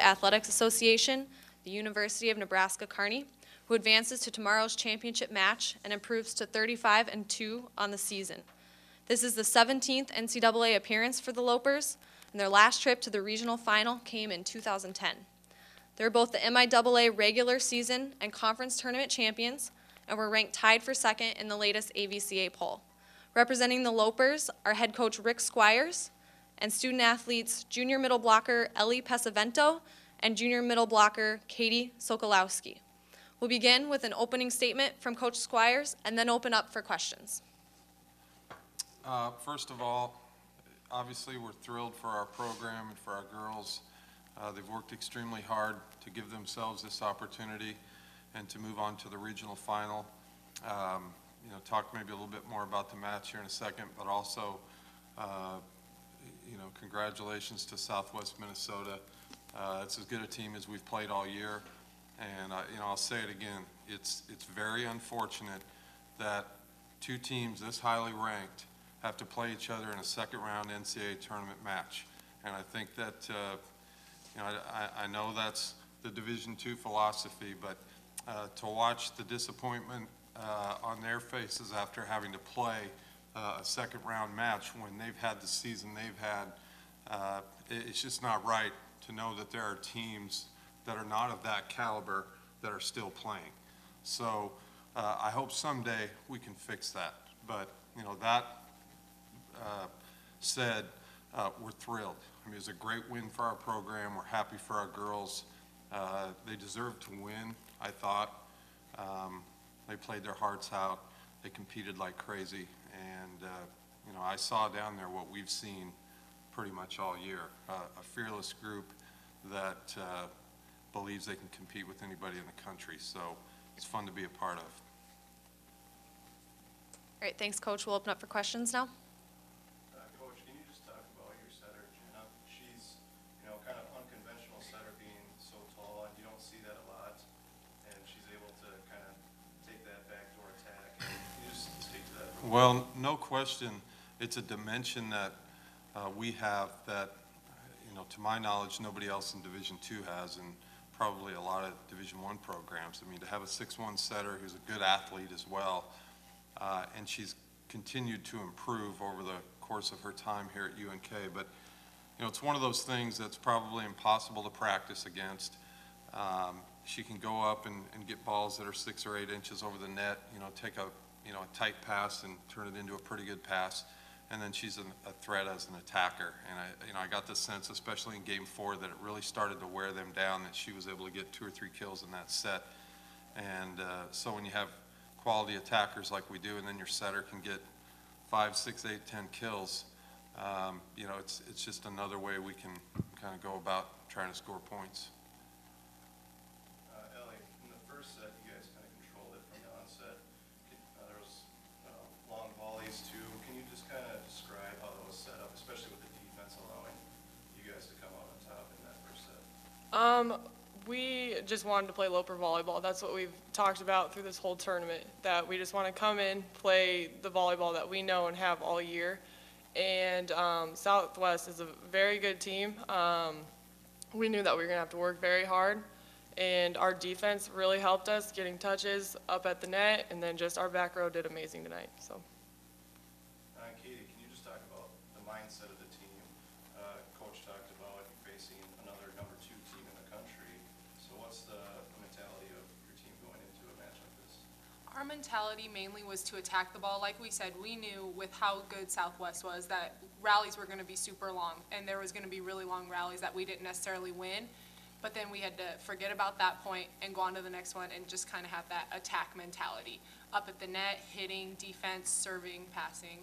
Athletics Association, the University of Nebraska-Kearney, who advances to tomorrow's championship match and improves to 35-2 on the season. This is the 17th NCAA appearance for the Lopers, and their last trip to the regional final came in 2010. They're both the MIAA regular season and conference tournament champions, and were ranked tied for second in the latest AVCA poll. Representing the Lopers are head coach Rick Squires and student athletes junior middle blocker Ellie Pesavento and junior middle blocker Katie Sokolowski. We'll begin with an opening statement from Coach Squires and then open up for questions. First of all, obviously we're thrilled for our program and for our girls. They've worked extremely hard to give themselves this opportunity and to move on to the regional final. Talk maybe a little bit more about the match here in a second, but also, congratulations to Southwest Minnesota. It's as good a team as we've played all year, and I'll say it again. It's very unfortunate that two teams this highly ranked have to play each other in a second-round NCAA tournament match, and I think that I know that's the Division II philosophy, but to watch the disappointment on their faces after having to play a second-round match when they've had the season they've had, it's just not right to know that there are teams that are not of that caliber that are still playing. So I hope someday we can fix that. But that said, we're thrilled. I mean, it's a great win for our program. We're happy for our girls. They deserve to win, I thought. They played their hearts out. They competed like crazy. And, I saw down there what we've seen pretty much all year. A fearless group that believes they can compete with anybody in the country. So it's fun to be a part of. All right, thanks, Coach. We'll open up for questions now. Coach, can you just talk about your setter, Jenna? She's, kind of unconventional setter being so tall, and you don't see that a lot. And she's able to kind of take that backdoor attack. Can you just speak to that? Well, no question. It's a dimension that we have that, to my knowledge, nobody else in Division II has, and probably a lot of Division I programs. I mean, to have a 6'1" setter who's a good athlete as well, and she's continued to improve over the course of her time here at UNK. But, it's one of those things that's probably impossible to practice against. She can go up and get balls that are 6 or 8 inches over the net, take a tight pass and turn it into a pretty good pass. And then she's a threat as an attacker. And I got the sense, especially in Game 4, that it really started to wear them down, that she was able to get 2 or 3 kills in that set. And so when you have quality attackers like we do, and then your setter can get 5, 6, 8, 10 kills, it's just another way we can kind of go about trying to score points. Ellie, in the first set, you guys kind of controlled it from the onset. There was long volleys too. Can you just kind of describe how that was set up, especially with the defense allowing you guys to come out on top in that first set? We just wanted to play Loper volleyball. That's what we've talked about through this whole tournament, that we just want to come in, play the volleyball that we know and have all year. And Southwest is a very good team. We knew that we were going to have to work very hard, and our defense really helped us getting touches up at the net, and then just our back row did amazing tonight. So. Katie, can you just talk about the mindset of the team? Coach talked about facing another #2 team in the country. So what's the mentality of your team going into a match like this? Our mentality mainly was to attack the ball. Like we said, we knew with how good Southwest was that rallies were going to be super long, and there was going to be really long rallies that we didn't necessarily win. But then we had to forget about that point and go on to the next one and just kind of have that attack mentality. Up at the net, hitting, defense, serving, passing,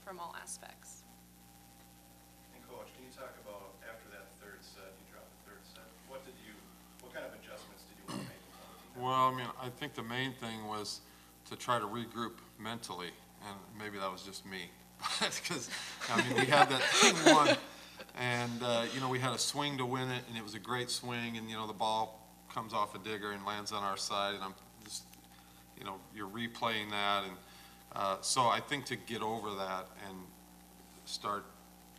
from all aspects. And Coach, can you talk about after that third set, you dropped the third set, what kind of adjustments did you want to make? Well, I mean, I think the main thing was to try to regroup mentally, and maybe that was just me. Because, we had that thing won, and, we had a swing to win it, and it was a great swing, and, the ball comes off a digger and lands on our side, and I'm just, you're replaying that, and so I think to get over that and start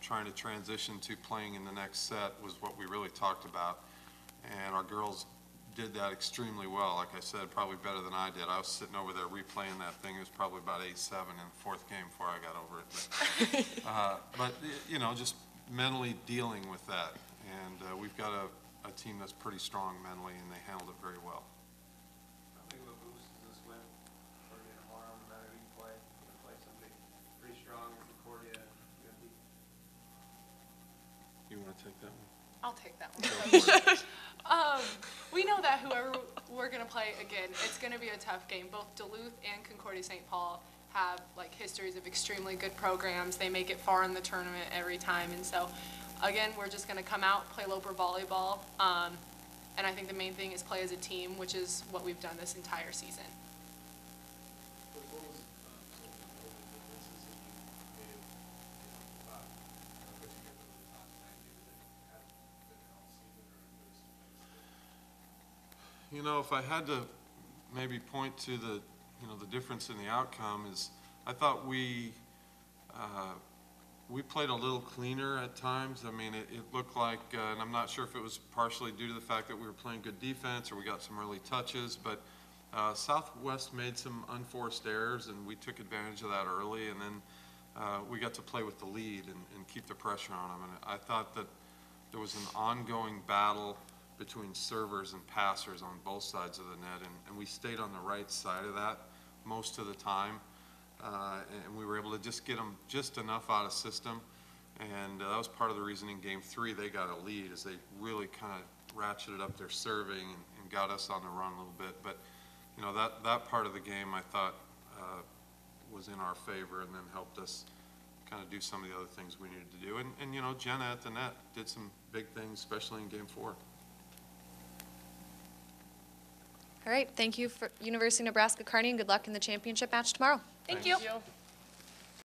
trying to transition to playing in the next set was what we really talked about. and our girls did that extremely well. Like I said, probably better than I did. I was sitting over there replaying that thing. It was probably about 8-7 in the fourth game before I got over it. But you know, just mentally dealing with that. And we've got a team that's pretty strong mentally, and they handled it very well. How big of a boost is this win for you tomorrow, no matter who you play? You're gonna play somebody pretty strong in Concordia. You want to take that one? I'll take that one. We know that whoever we're gonna play again, it's gonna be a tough game. Both Duluth and Concordia St. Paul have like histories of extremely good programs. They make it far in the tournament every time, and so again, we're just gonna come out, play Loper volleyball, and I think the main thing is play as a team, which is what we've done this entire season. You know, if I had to maybe point to the, you know, the difference in the outcome is, I thought we played a little cleaner at times. I mean, it looked like, and I'm not sure if it was partially due to the fact that we were playing good defense or we got some early touches, but Southwest made some unforced errors, and we took advantage of that early, and then we got to play with the lead and keep the pressure on them. And I thought that there was an ongoing battle between servers and passers on both sides of the net, and we stayed on the right side of that most of the time, and we were able to just get them just enough out of system, and that was part of the reason in game 3 they got a lead, is they really kind of ratcheted up their serving and got us on the run a little bit. But you know, that part of the game I thought was in our favor, and then helped us kind of do some of the other things we needed to do. And you know, Jenna at the net did some big things, especially in game 4. All right, thank you for University of Nebraska-Kearney, and good luck in the championship match tomorrow. Thank you. Thank you.